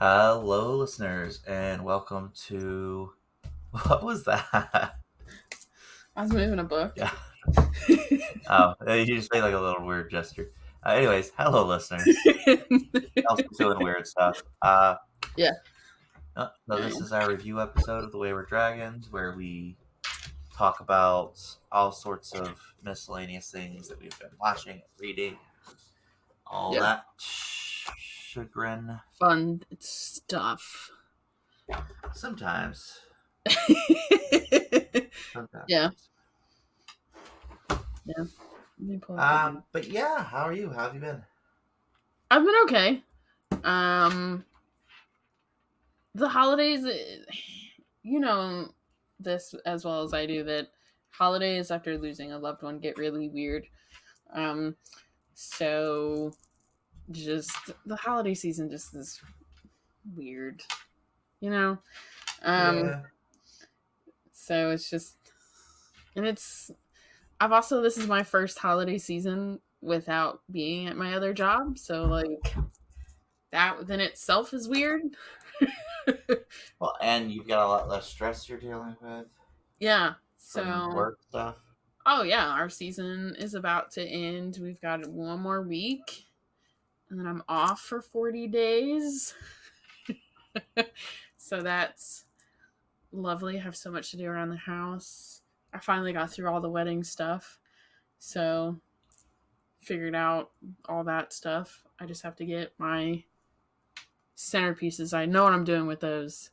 Hello, listeners, and welcome to... What was that? I was moving a book. Yeah. Oh, you just made like a little weird gesture. Anyways, hello, listeners. Also doing weird stuff. Yeah. So this is our review episode of The Wayward Dragons, where we talk about all sorts of miscellaneous things that we've been watching and reading. All that chagrin. Fun stuff. Sometimes. Yeah. Yeah. Let me pull up But yeah, how are you? How have you been? I've been okay. The holidays, you know this as well as I do, that holidays after losing a loved one get really weird. So just the holiday season just is weird, Yeah. So it's just, and this is my first holiday season without being at my other job. So like that within itself is weird. Well, and you've got a lot less stress you're dealing with. Yeah. From work stuff. Oh yeah, our season is about to end. We've got one more week, and then I'm off for 40 days. So that's lovely. I have so much to do around the house. I finally got through all the wedding stuff. So figured out all that stuff. I just have to get my centerpieces. I know what I'm doing with those.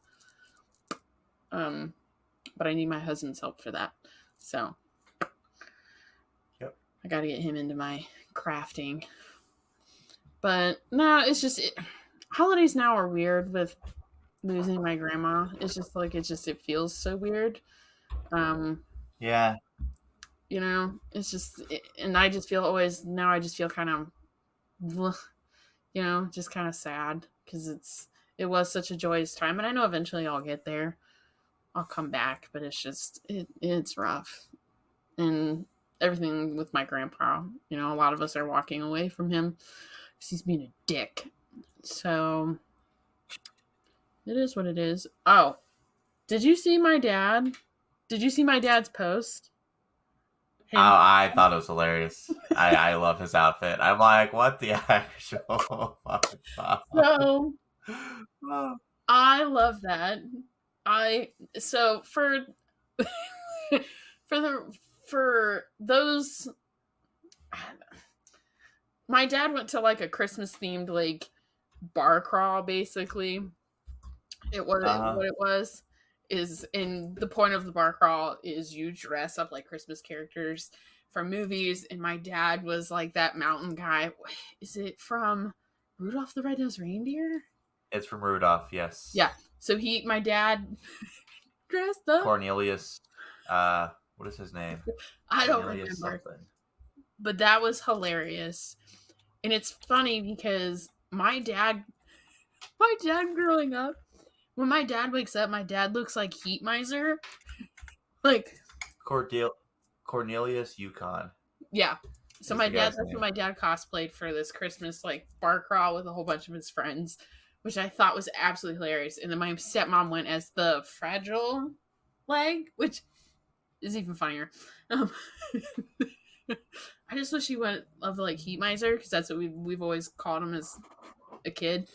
But I need my husband's help for that. So yep. I got to get him into my crafting. But no, it's just holidays now are weird with losing my grandma. It's just like it feels so weird. Yeah. It's just, and I just feel kind of, just kind of sad because it was such a joyous time, and I know eventually I'll get there. I'll come back, but it's just it's rough, and everything with my grandpa. A lot of us are walking away from him because he's being a dick. So it is what it is. Oh, did you see my dad? Did you see my dad's post? I thought it was hilarious. I love his outfit. I'm like, what the actual fuck? So I love that. So for for those, my dad went to like a Christmas themed like bar crawl. Basically, what it was is, in the point of the bar crawl is you dress up like Christmas characters from movies, and my dad was like that mountain guy. Is it from Rudolph the Red-Nosed Reindeer? It's from Rudolph, yes. Yeah. So my dad dressed up. Cornelius, what is his name? I don't remember. Something. But that was hilarious. And it's funny because my dad growing up, when my dad wakes up, my dad looks like Heat Miser. Like Cornelius Yukon. Yeah. So that's what my dad cosplayed for this Christmas like bar crawl with a whole bunch of his friends, which I thought was absolutely hilarious. And then my stepmom went as the fragile leg, which is even funnier. I just wish he went of like Heat Miser, because that's what we've always called him as a kid.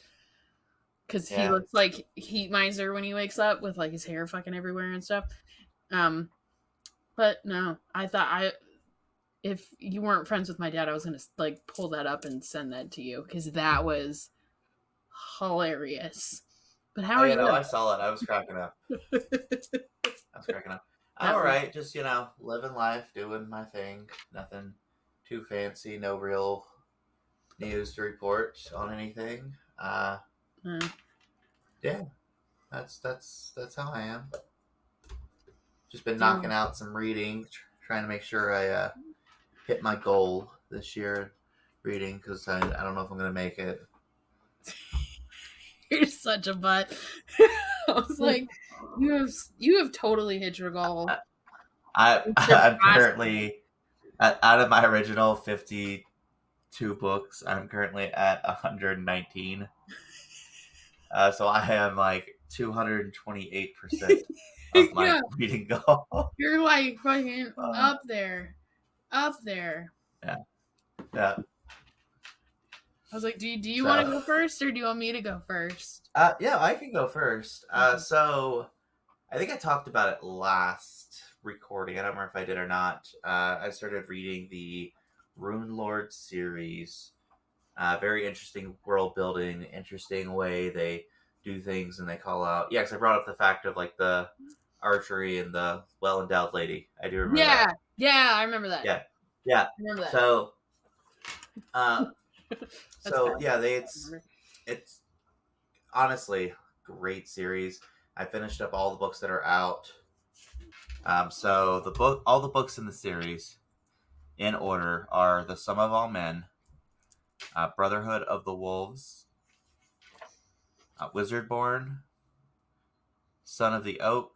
Because he looks like Heat Miser when he wakes up with like his hair fucking everywhere and stuff. But no, I thought if you weren't friends with my dad, I was going to like pull that up and send that to you, because that was hilarious. But how are you? I saw it. I was cracking up. I'm all right. Just, living life, doing my thing. Nothing too fancy. No real news to report on anything. Yeah, that's how I am. Just been knocking out some reading, trying to make sure I hit my goal this year reading, because I don't know if I'm going to make it. You're such a butt. I was like, you have totally hit your goal. I'm currently, out of my original 52 books, I'm currently at 119. So I am like 228% of my Yeah, reading goal. you're like fucking Uh, up there, up there. yeah, yeah. I was like, do you want to So, go first, or do you want me to go first? yeah, I can go first. Okay. So I think I talked about it last recording. I don't remember if I did or not. I started reading the Runelord series. Very interesting world building, interesting way they do things, and they call out. Yeah, because I brought up the fact of like the archery and the well endowed lady. I do remember Yeah, that. yeah, I remember that. Yeah, yeah. I remember that. So, uh, That's bad. yeah, I remember. it's honestly great series. I finished up all the books that are out. So all the books in the series, in order, are The Sum of All Men, Brotherhood of the Wolves, Wizardborn, Son of the Oak,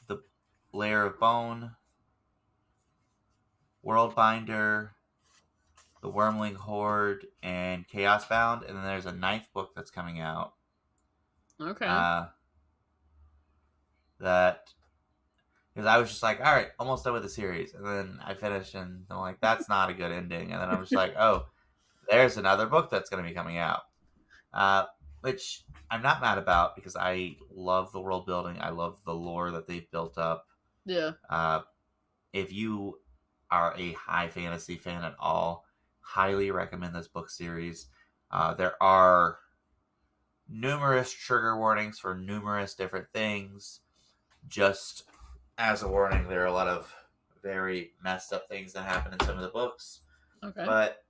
The Lair of Bone, Worldbinder, The Wormling Horde, and Chaos Bound. And then there's a ninth book that's coming out. Okay. That because I was just like, all right, almost done with the series, and then I finished, and I'm like, that's not a good ending. And then I was like, oh, there's another book that's going to be coming out, which I'm not mad about because I love the world building. I love the lore that they've built up. Yeah. If you are a high fantasy fan at all, highly recommend this book series. There are numerous trigger warnings for numerous different things. Just as a warning, there are a lot of very messed up things that happen in some of the books. Okay. But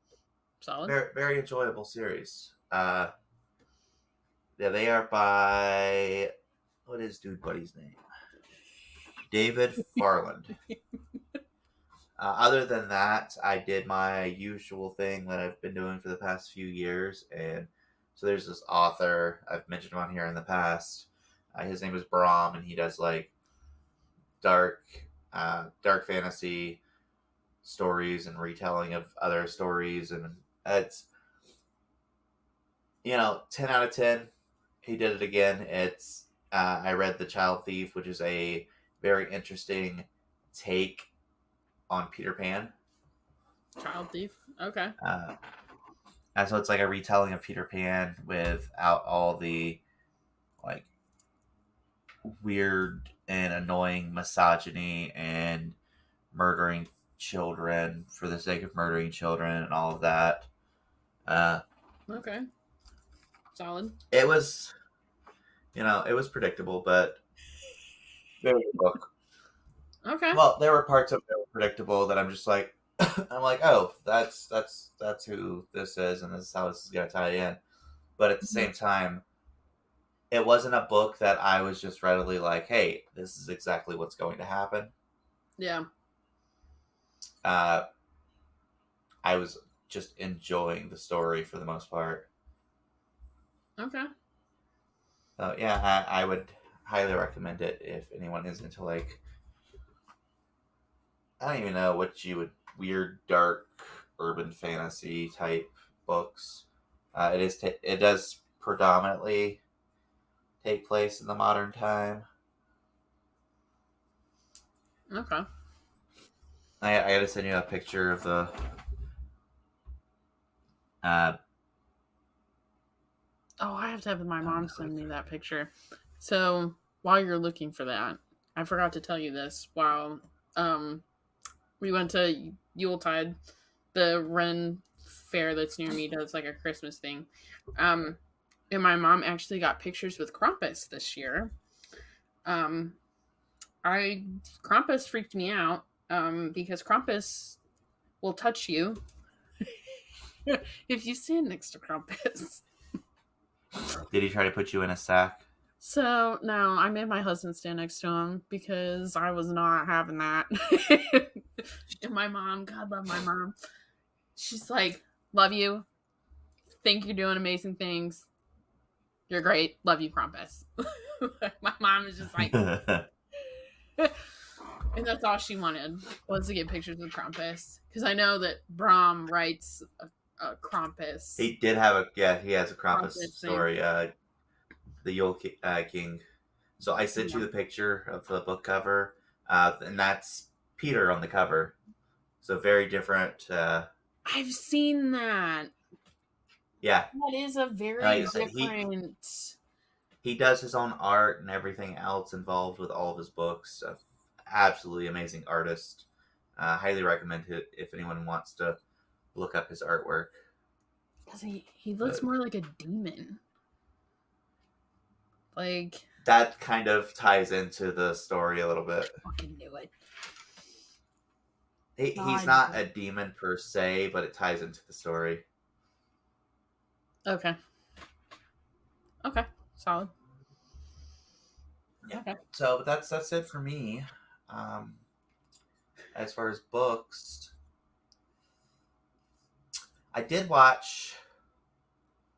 solid. Very, very enjoyable series. Yeah, they are by what is Dude Buddy's name? David Farland. Other than that, I did my usual thing that I've been doing for the past few years, and so there's this author I've mentioned him on here in the past. His name is Brom, and he does like dark fantasy stories and retelling of other stories, and it's 10 out of 10. He did it again. It's I read The Child Thief, which is a very interesting take on Peter Pan. Child thief. Okay. And so it's like a retelling of Peter Pan without all the like weird and annoying misogyny and murdering children for the sake of murdering children and all of that. Okay. Solid. It was, it was predictable, but very good book. Okay. Well, there were parts of it that were predictable that I'm just like, I'm like, oh, that's who this is, and this is how this is gonna tie in. But at the same time, it wasn't a book that I was just readily like, hey, this is exactly what's going to happen. Yeah. I was just enjoying the story for the most part. Okay. So yeah, I would highly recommend it if anyone is into like, I don't even know what you would weird, dark, urban fantasy type books. It does predominantly take place in the modern time. Okay. I gotta send you a picture of the. Oh, I have to have my mom send me that picture. So while you're looking for that, I forgot to tell you this. While we went to Yuletide, the Ren fair that's near me does like a Christmas thing. And my mom actually got pictures with Krampus this year. Krampus freaked me out because Krampus will touch you if you stand next to Krampus. Did he try to put you in a sack? So no, I made my husband stand next to him because I was not having that. And my mom, God love my mom, she's like, "Love you, think you're doing amazing things. You're great. Love you, Krampus." My mom is just like, and that's all she wanted was to get pictures of Krampus because I know that Brom writes Krampus. He did have he has a Krampus story, the Yule King. So I sent you the picture of the book cover, and that's Peter on the cover. So very different. I've seen that. Yeah. That is a very different... He does his own art and everything else involved with all of his books. Absolutely amazing artist. Highly recommend it if anyone wants to look up his artwork. Because he looks more like a demon. Like... That kind of ties into the story a little bit. I fucking knew it. He's not a demon per se, but it ties into the story. Okay. Solid. Yeah. Okay. So that's it for me. As far as books, I did watch,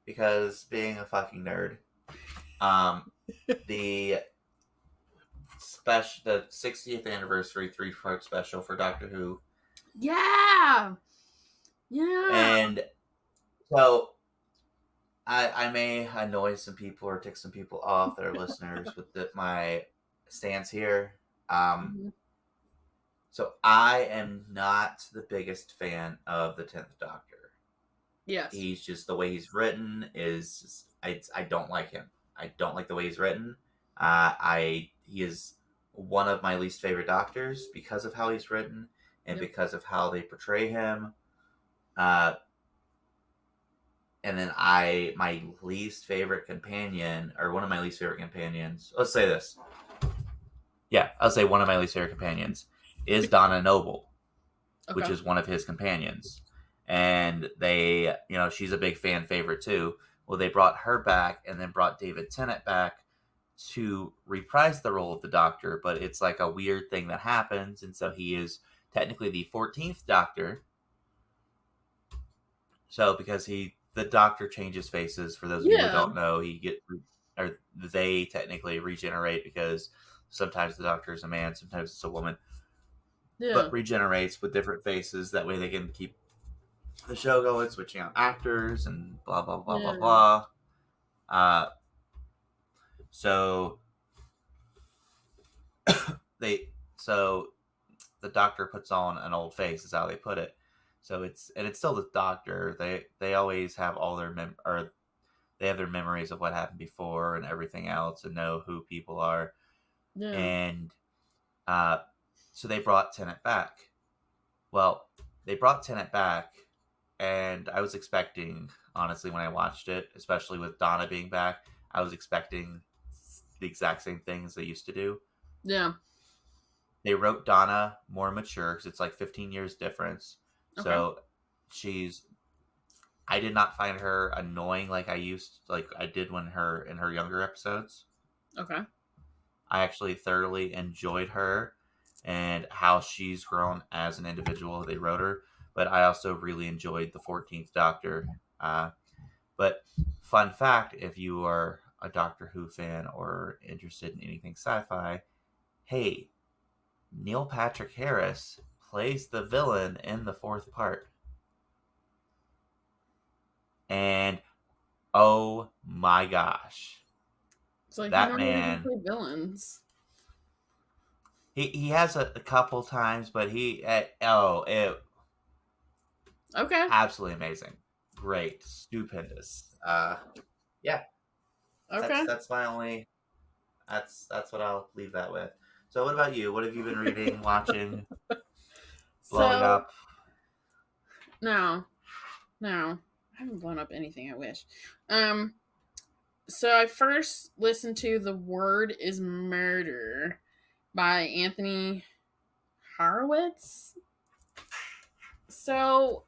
because being a fucking nerd, the 60th anniversary 3-part special for Doctor Who. Yeah. And so I may annoy some people or tick some people off that are listeners with my stance here. So I am not the biggest fan of the 10th Doctor. Yes. He's just, the way he's written is, I don't like him. I don't like the way he's written. He is one of my least favorite Doctors because of how he's written and because of how they portray him. And then my least favorite companion, or one of my least favorite companions, let's say this. Yeah, I'll say one of my least favorite companions is Donna Noble, which is one of his companions. And they, she's a big fan favorite too. Well, they brought her back and then brought David Tennant back to reprise the role of the Doctor, but it's like a weird thing that happens, and so he is technically the 14th Doctor. So because the Doctor changes faces, for those of you who don't know, they technically regenerate, because sometimes the Doctor is a man, sometimes it's a woman, but regenerates with different faces. That way they can keep the show going, switching out actors and blah blah blah blah blah. So the Doctor puts on an old face, is how they put it. So it's still the Doctor. They always have all their they have their memories of what happened before and everything else, and know who people are. Yeah. And so they brought Tennant back. Well, they brought Tennant back, and I was expecting, honestly, when I watched it, especially with Donna being back, I was expecting the exact same things they used to do. Yeah. They wrote Donna more mature, because it's like 15 years difference. Okay. So I did not find her annoying like I did in her younger episodes. Okay. I actually thoroughly enjoyed her and how she's grown as an individual. They wrote her, but I also really enjoyed the 14th Doctor. But fun fact, if you are a Doctor Who fan or interested in anything sci-fi, hey, Neil Patrick Harris plays the villain in the 4th part. And oh my gosh. So that man, play villains. He has a couple times, but okay. Absolutely amazing. Great. Stupendous. Yeah. Okay. That's my only, that's what I'll leave that with. So what about you? What have you been reading, watching, blowing up? No. I haven't blown up anything, I wish. So I first listened to The Word is Murder by Anthony Horowitz. So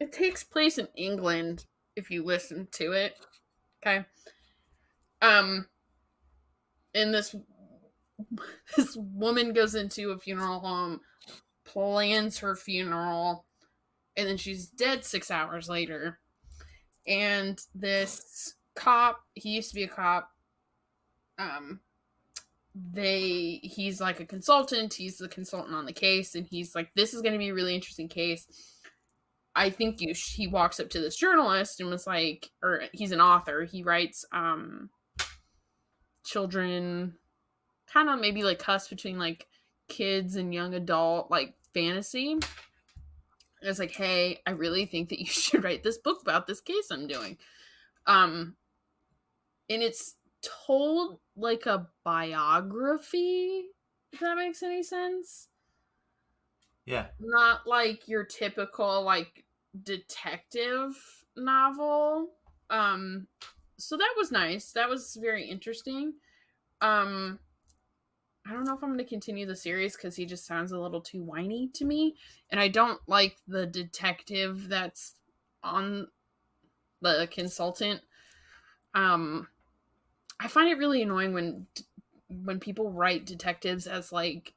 it takes place in England if you listen to it. Okay. And this woman goes into a funeral home, plans her funeral, and then she's dead 6 hours later. And this cop, he used to be a cop, he's like a consultant, he's the consultant on the case, and he's like, this is going to be a really interesting case. I think he walks up to this journalist and was like, or he's an author. He writes children, kind of maybe like cusp between like kids and young adult, like fantasy. And it's like, hey, I really think that you should write this book about this case I'm doing. And it's told like a biography, if that makes any sense. Yeah. Not like your typical like detective novel. So that was nice. That was very interesting. I don't know if I'm going to continue the series because he just sounds a little too whiny to me, and I don't like the detective that's on the consultant. I find it really annoying when people write detectives as like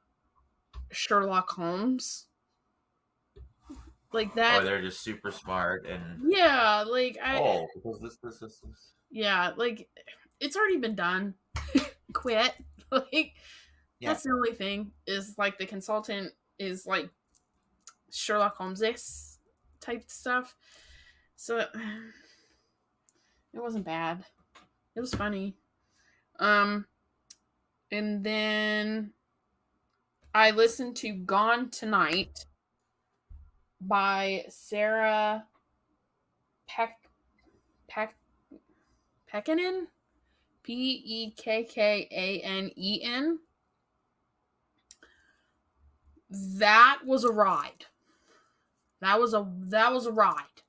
Sherlock Holmes, like that. Or they're just super smart and Yeah, like because this. yeah, like it's already been done. Quit. Like Yeah. that's the only thing is like the consultant is like Sherlock Holmes type stuff. So it wasn't bad. It was funny. And then I listened to Gone Tonight by Sarah Peck Pekkanen, Pekkanen. That was a ride. That was a ride.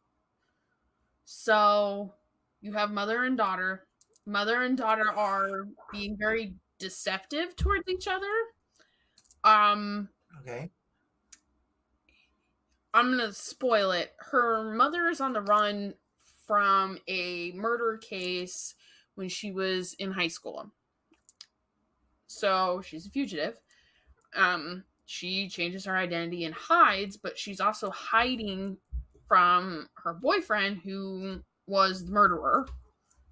So you have mother and daughter. Mother and daughter are being very deceptive towards each other. Okay. I'm gonna spoil it. Her mother is on the run from a murder case when she was in high school. So she's a fugitive. She changes her identity and hides, but she's also hiding from her boyfriend who was the murderer,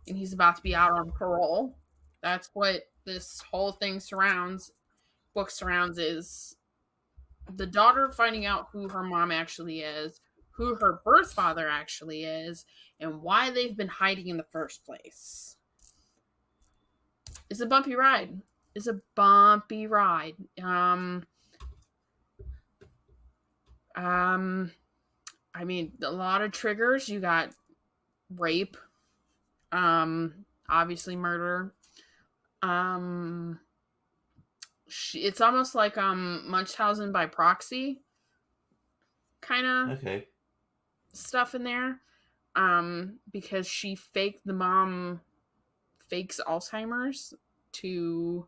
and he's about to be out on parole. That's what this whole thing surrounds is the daughter finding out who her mom actually is, who her birth father actually is, and why they've been hiding in the first place. It's a bumpy ride. I mean, a lot of triggers. You got rape, obviously murder. It's almost like Munchausen by proxy kind of stuff in there. Because the mom fakes Alzheimer's to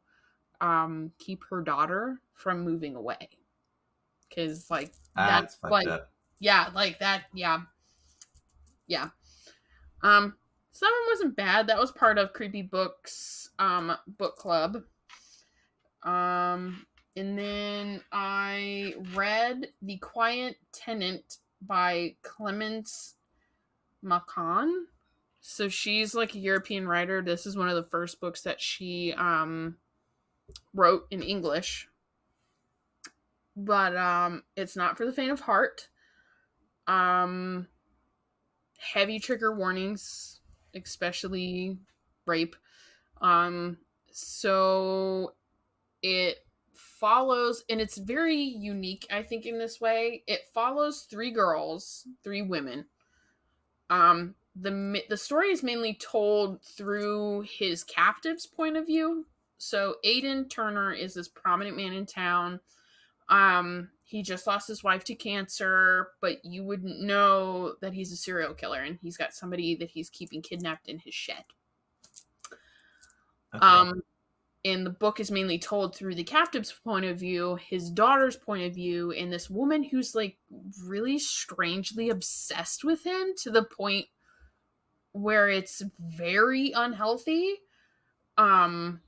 keep her daughter from moving away. Because like that's like up. Yeah, like that, yeah. So that one wasn't bad. That was part of Creepy Books book club. And then I read The Quiet Tenant by ClemenceThe Word. So she's like a European writer. This is one of the first books that she wrote in English. But it's not for the faint of heart. Heavy trigger warnings, especially rape. So it follows, and it's very unique, I think, in this way. It follows three women. The story is mainly told through his captive's point of view. So Aiden Turner is this prominent man in town. He just lost his wife to cancer, but you wouldn't know that he's a serial killer, and he's got somebody that he's keeping kidnapped in his shed. Okay. And the book is mainly told through the captive's point of view, his daughter's point of view, and this woman who's like really strangely obsessed with him to the point where it's very unhealthy. But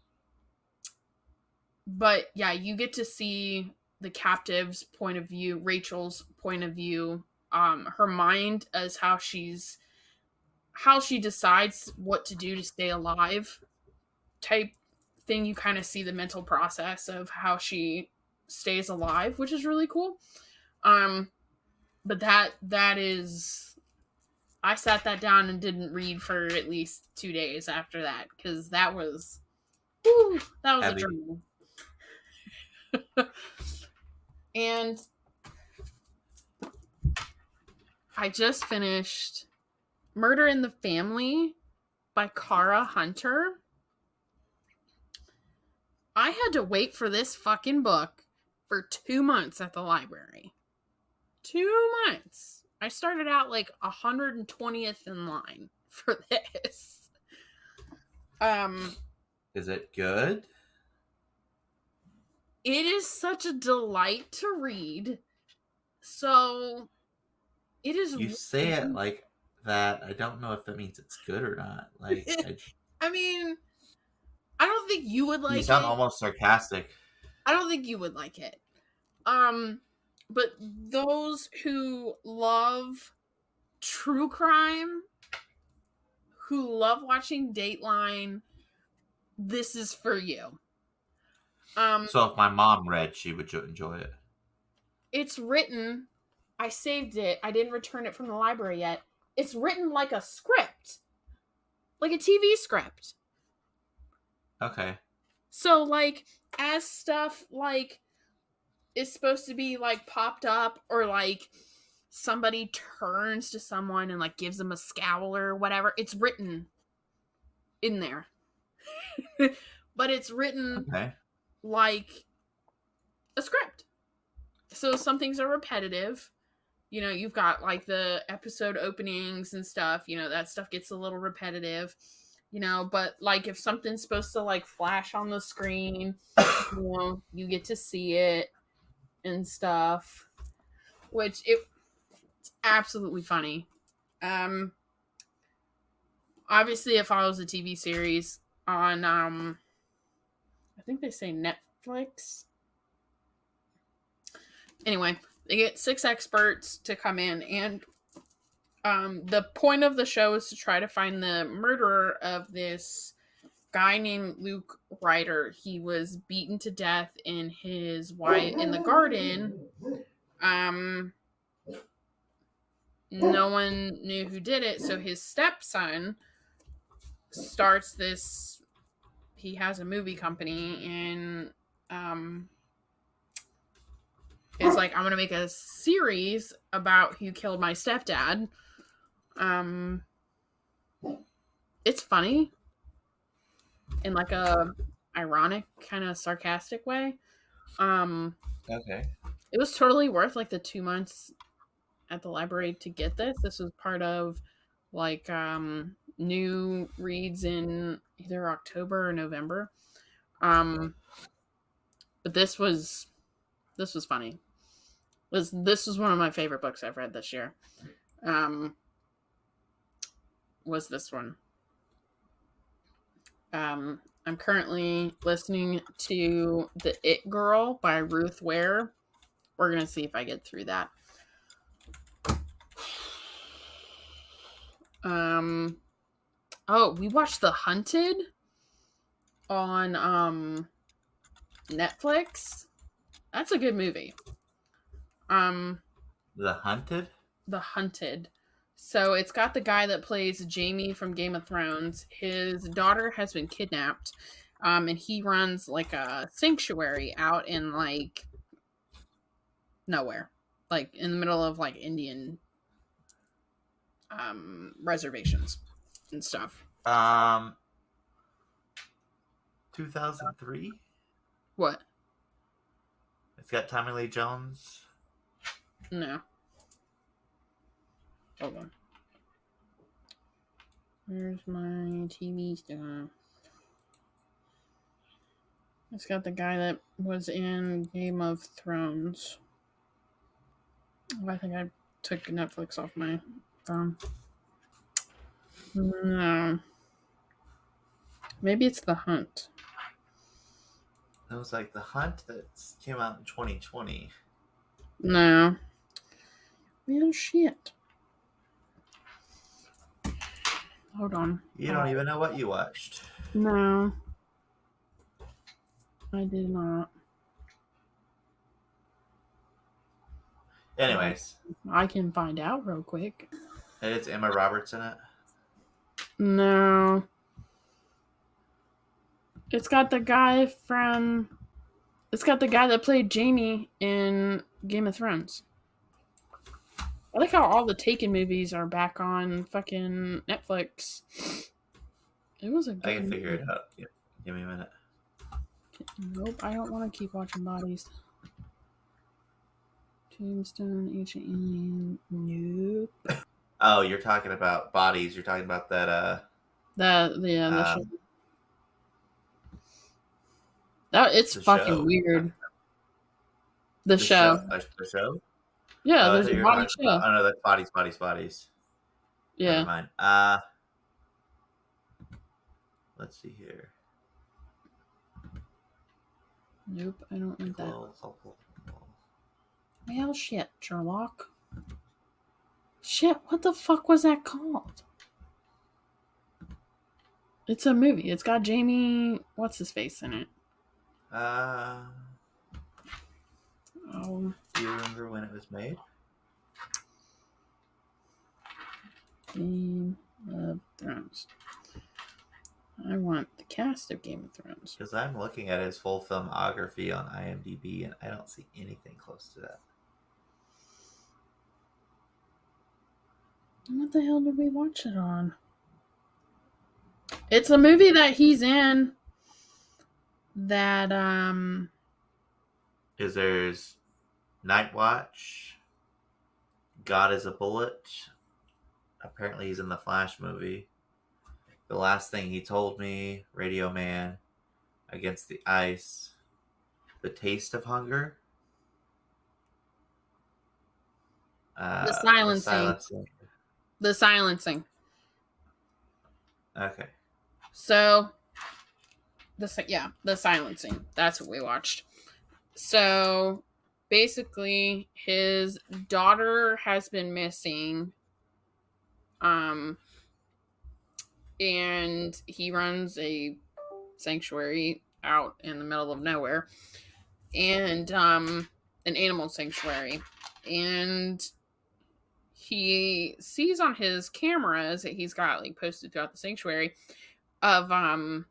yeah, you get to see the captive's point of view, Rachel's point of view, her mind as how she decides what to do to stay alive type thing. You kind of see the mental process of how she stays alive, which is really cool. But that is, I sat that down and didn't read for at least 2 days after that, because that was a Heavy. journey. And I just finished Murder in the Family by Cara Hunter. I had to wait for this fucking book for 2 months at the library. 2 months. I started out like 120th in line for this. Is it good? It is such a delight to read. So it is. You say it like that. I don't know if that means it's good or not. Like, I mean, I don't think you would like you sound it. almost sarcastic. I don't think you would like it. But those who love true crime, who love watching Dateline, this is for you. So if my mom read, she would enjoy it. It's written, I saved it. I didn't return it from the library yet. It's written like a script. Like a TV script. Okay. So, like, as stuff, like, is supposed to be, like, popped up, or, like, somebody turns to someone and, like, gives them a scowl or whatever, it's written in there. But it's written like a script. So some things are repetitive. You know, you've got, like, the episode openings and stuff. You know, that stuff gets a little repetitive. You know, but, like, if something's supposed to, like, flash on the screen, you know, you get to see it and stuff. Which, it's absolutely funny. Obviously it follows a TV series on, I think they say Netflix. Anyway, they get 6 experts to come in, and the point of the show is to try to find the murderer of this guy named Luke Ryder. He was beaten to death in the garden. No one knew who did it, so his stepson starts this. He has a movie company, and is like, I'm gonna make a series about who killed my stepdad. It's funny in, like, a ironic, kind of sarcastic way. Okay. It was totally worth, like, the 2 months at the library to get this. This was part of, like, new reads in either October or November. But this was funny. This was one of my favorite books I've read this year. Was this one. I'm currently listening to The It Girl by Ruth Ware. We're going to see if I get through that. We watched The Hunted on Netflix. That's a good movie. The Hunted? The Hunted. So it's got the guy that plays Jaime from Game of Thrones. His daughter has been kidnapped, and he runs, like, a sanctuary out in, like, nowhere, like in the middle of, like, Indian reservations and stuff. 2003? What? It's got Tommy Lee Jones. No. Hold on. Where's my TV stuff? It's got the guy that was in Game of Thrones. Oh, I think I took Netflix off my phone. No. Maybe it's The Hunt. It was like The Hunt that came out in 2020. No. Well, shit. Hold on. You don't even know what you watched. No. I did not. Anyways, I can find out real quick. it's Emma Roberts in it. No. It's got the guy from. It's got the guy that played Jamie in Game of Thrones. I like how all the Taken movies are back on fucking Netflix. It was a good I can figure movie. it out. Give me a minute. Nope, I don't want to keep watching bodies. Tombstone, Ancient Alien. Nope. Oh, you're talking about bodies. You're talking about that. The show. It's The fucking show. weird. The The show. show. The show. Yeah, Oh, I there's thought a you were body talking about. show. Oh no, that's bodies, bodies, bodies. Never Yeah. mind. Let's see here. Nope, I don't want that. Well, Well, shit, Sherlock. Shit, what the fuck was that called? It's a movie. It's got Jamie. What's his face in it? Oh. Oh, Do you remember when it was made? Game of Thrones. I want the cast of Game of Thrones. Because I'm looking at his full filmography on IMDb, and I don't see anything close to that. What the hell did we watch it on? It's a movie that he's in. That Because there's Night Watch, God is a Bullet. Apparently, he's in the Flash movie. The Last Thing He Told Me, Radio Man, Against the Ice, The Taste of Hunger, The Silencing. The Silencing. Okay. So the Silencing. That's what we watched. So basically, his daughter has been missing. And he runs a sanctuary out in the middle of nowhere, and an animal sanctuary, and he sees on his cameras that he's got like posted throughout the sanctuary of a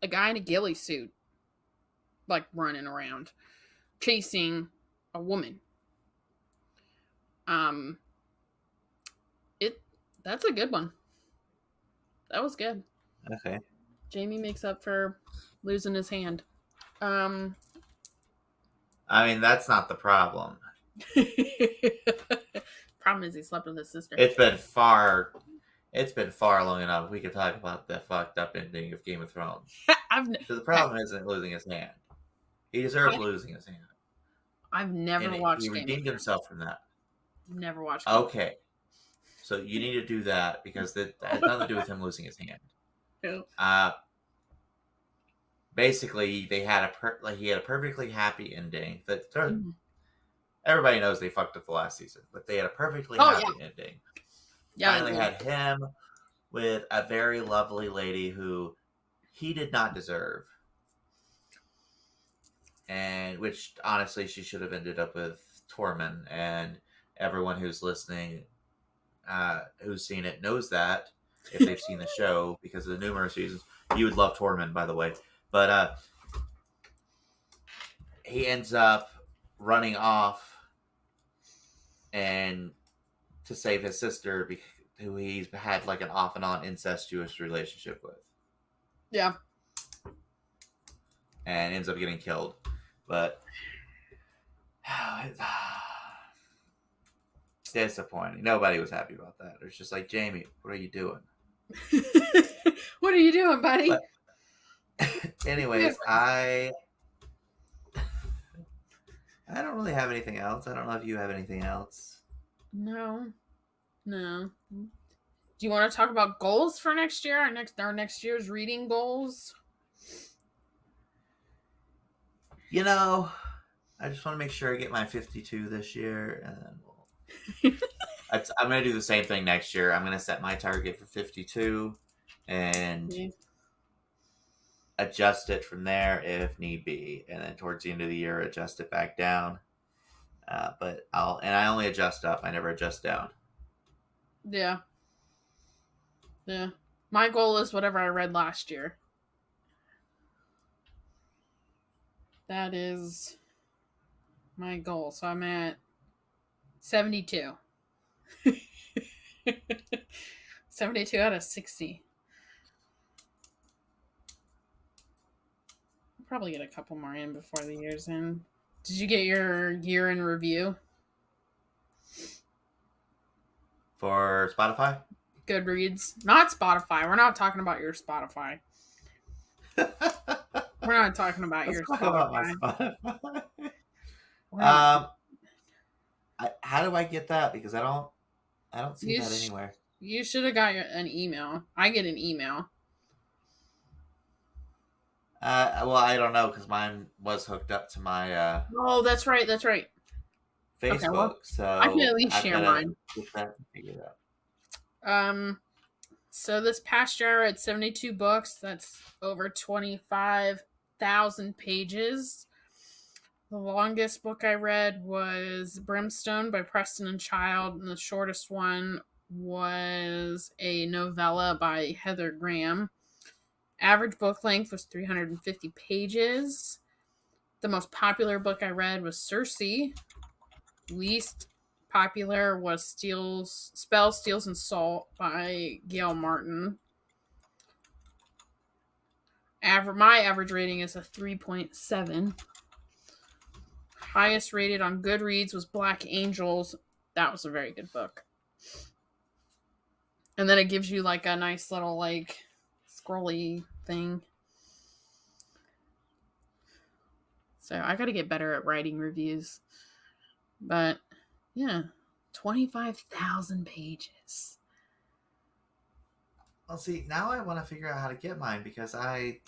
guy in a ghillie suit like running around chasing a woman. That's a good one. That was good. Okay. Jamie makes up for losing his hand. I mean, that's not the problem. Problem is he slept with his sister. It's been far long enough. We could talk about the fucked up ending of Game of Thrones. So the problem isn't losing his hand. He deserves losing his hand. I've never watched. He redeemed himself from that. Never watched. Okay, so you need to do that because that has nothing to do with him losing his hand. Basically, he had a perfectly happy ending. That everybody knows they fucked up the last season, but they had a perfectly happy ending. Yeah, finally had him with a very lovely lady who he did not deserve, and which honestly she should have ended up with Tormund. And everyone who's listening, who's seen it, knows that if they've seen the show because of the numerous seasons. You would love Tormund, by the way, but he ends up running off and to save his sister, who he's had like an off and on incestuous relationship with. Yeah. And ends up getting killed. But disappointing. Nobody was happy about that. It was just like, Jamie, what are you doing? What are you doing, buddy? But, anyways, I don't really have anything else. I don't know if you have anything else. No. Do you want to talk about goals for next year? Our next year's reading goals? You know, I just want to make sure I get my 52 this year, and then I'm going to do the same thing next year. I'm going to set my target for 52 and adjust it from there if need be, and then towards the end of the year adjust it back down. But I only adjust up. I never adjust down. Yeah. Yeah. My goal is whatever I read last year. That is my goal. So I'm at 72. 72 out of 60. I'll probably get a couple more in before the year's end. Did you get your year in review? For Spotify? Goodreads. Not Spotify. We're not talking about your Spotify. We're not talking about Let's your talk about my Spotify. Spotify. How do I get that? Because I don't see that anywhere. You should have got an email. I get an email. Well, I don't know because mine was hooked up to my Oh, that's right. That's right. Facebook, Okay, well, so I can at least I've share got to mine. get that figured out. So this past year I read 72 books. That's over 25,000 pages. The longest book I read was Brimstone by Preston and Child, and the shortest one was a novella by Heather Graham. Average book length was 350 pages. The most popular book I read was Circe. Least popular was Spells, Steals, and Salt by Gail Martin. My average rating is a 3.7. Highest rated on Goodreads was Black Angels. That was a very good book. And then it gives you like a nice little like scrolly thing. So I got to get better at writing reviews. But yeah, 25,000 pages. Well, see, now I want to figure out how to get mine because I.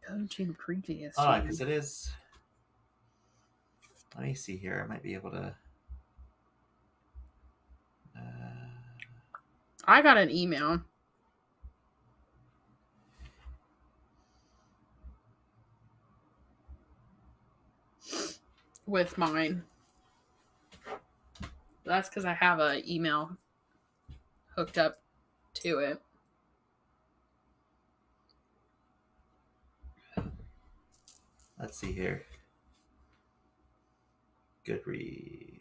Go to previous. Oh, because it is. Let me see here. I might be able to. I got an email. With mine. That's because I have an email hooked up to it. Let's see here. Goodreads.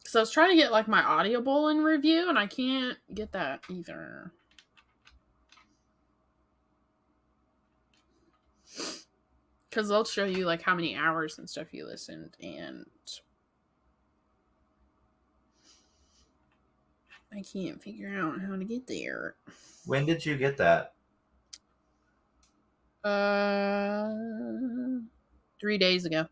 So I was trying to get like my Audible in review, and I can't get that either. Because they'll show you like how many hours and stuff you listened, and I can't figure out how to get there. When did you get that? 3 days ago.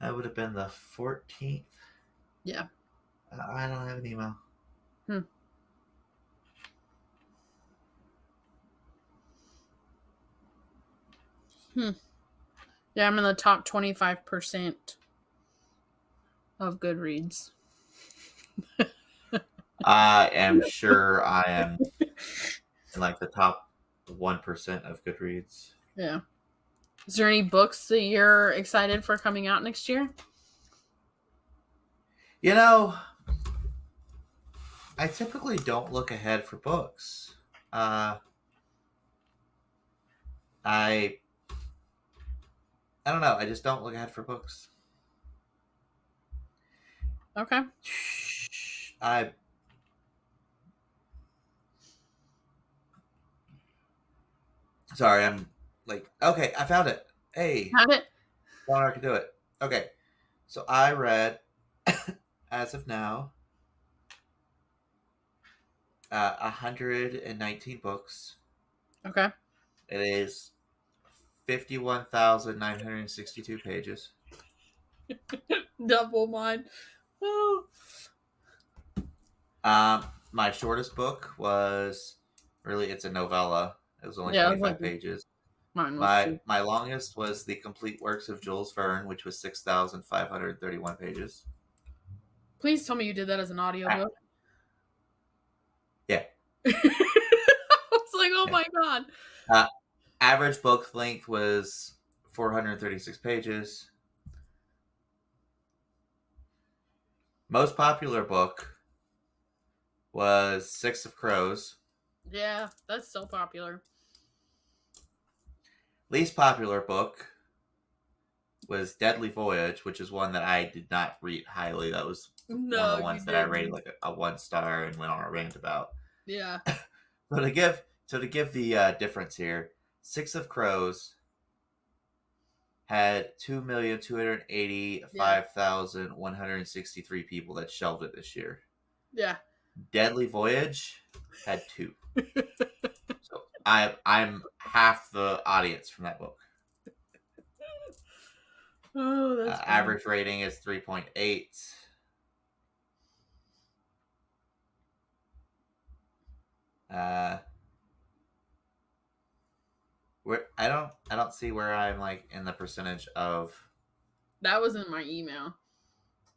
That would have been the 14th. Yeah. I don't have an email. Yeah, I'm in the top 25% of Goodreads. I am sure I am in like the top 1% of Goodreads. Yeah. Is there any books that you're excited for coming out next year? You know, I typically don't look ahead for books. I don't know. I just don't look ahead for books. Okay. Sorry, I'm like, okay, I found it. Hey, Have it? I can do it. Okay, so I read, as of now, 119 books. Okay. It is 51,962 pages. Double mine. Oh. My shortest book was it's a novella. It was only 25 pages. Mine was My longest was The Complete Works of Jules Verne, which was 6,531 pages. Please tell me you did that as an audiobook. Yeah. I was like, oh my god. Average book length was 436 pages. Most popular book was Six of Crows. Yeah, that's so popular. Least popular book was Deadly Voyage, which is one that I did not rate highly. That was one of No, the you ones that I rated didn't. like a 1 star and went on a rant about. Yeah. So to give the difference here, Six of Crows had 2,285,163 people that shelved it this year. Yeah. Deadly Voyage had 2. So I'm half the audience from that book. Oh, that's funny. Average rating is 3.8. Where I don't see where I'm like in the percentage of. That was in my email. It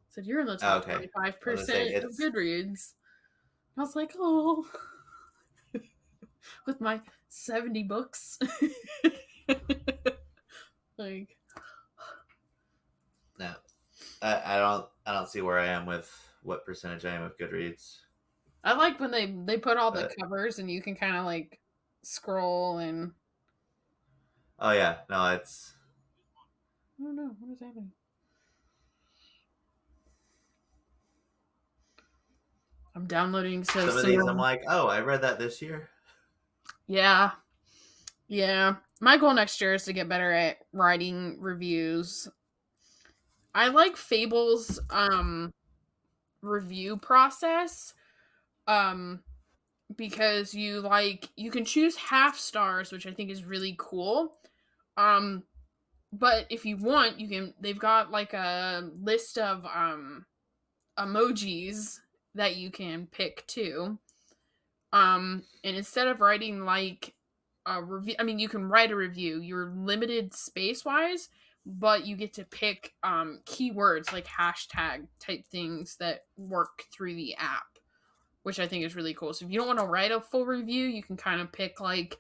said you're in the top Okay, I was gonna say 25% of it's Goodreads. I was like, oh, with my 70 books. Like, no. I don't see where I am with what percentage I am with Goodreads. I like when they put all the But covers and you can kind of like scroll and oh yeah, no, it's I don't know what is happening. I'm downloading some of these I'm like, oh, I read that this year. Yeah. Yeah. My goal next year is to get better at writing reviews. I like Fable's review process. Um because you can choose half stars, which I think is really cool. Um but if you want, they've got like a list of emojis that you can pick too. And instead of writing like a review, I mean, you can write a review. You're limited space wise, but you get to pick keywords like hashtag type things that work through the app, which I think is really cool. So if you don't want to write a full review, you can kind of pick like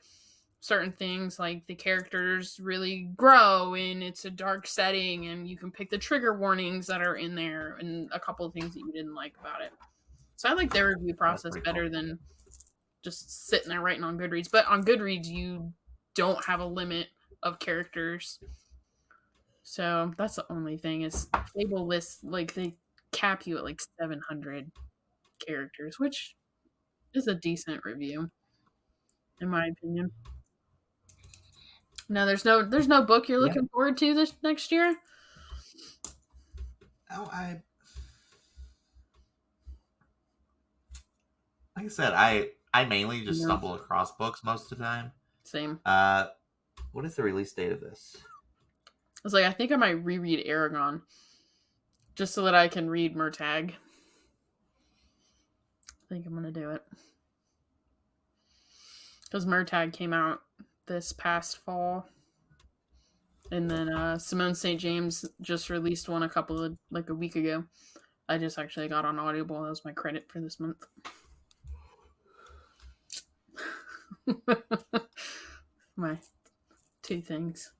certain things like the characters really grow and it's a dark setting, and you can pick the trigger warnings that are in there and a couple of things that you didn't like about it. So I like their review That's process pretty better cool. than just sitting there writing on Goodreads. But on Goodreads, you don't have a limit of characters. So that's the only thing is Fable lists like they cap you at like 700 characters, which is a decent review in my opinion. No, there's no book you're Yeah. looking forward to this next year. Oh, like I said, I mainly just No, stumble across books most of the time. same. What is the release date of this? I was like, I think I might reread Aragon just so that I can read Murtagh. I think I'm gonna do it because Murtagh came out this past fall, and then Simone St. James just released one a week ago. I just actually got on Audible. That was my credit for this month. My 2 things.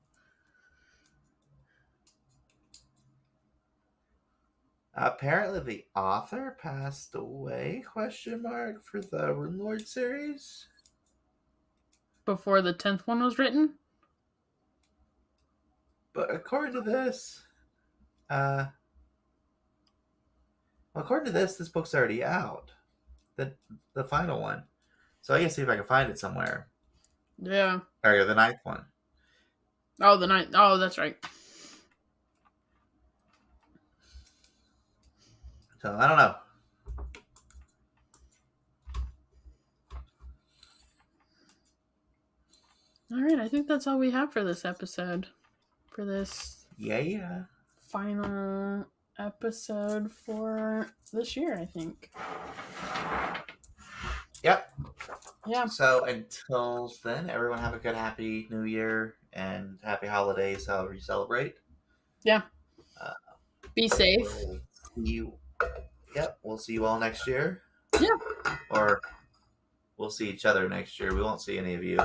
Apparently, the author passed away? Question mark for the Runelord series. Before the 10th one was written? But according to this book's already out. The final one. So I can see if I can find it somewhere. Yeah. Or the 9th one. Oh, the 9th. Oh, that's right. So I don't know. All right, I think that's all we have for this episode. For this Yeah. final episode for this year, I think. Yep. Yeah. So until then, everyone have a good, happy New Year and happy holidays, however you celebrate. Yeah. Be safe. We'll see you. Yep, we'll see you all next year. Yeah. Or we'll see each other next year. We won't see any of you.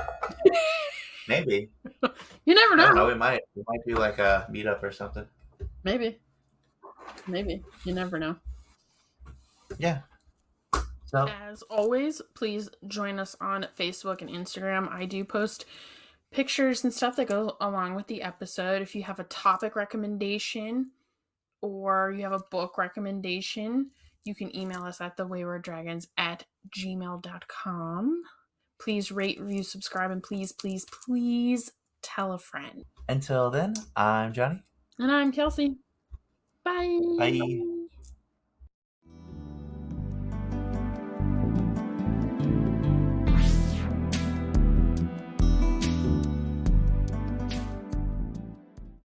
Maybe. You never I don't know. know. We might do like a meetup or something. Maybe. You never know. Yeah. So As always, please join us on Facebook and Instagram. I do post pictures and stuff that go along with the episode. If you have a topic recommendation or you have a book recommendation, you can email us at thewaywardragons@gmail.com. Please rate, review, subscribe, and please, please, please tell a friend. until then, I'm Johnny. And I'm Kelsey. Bye. Bye.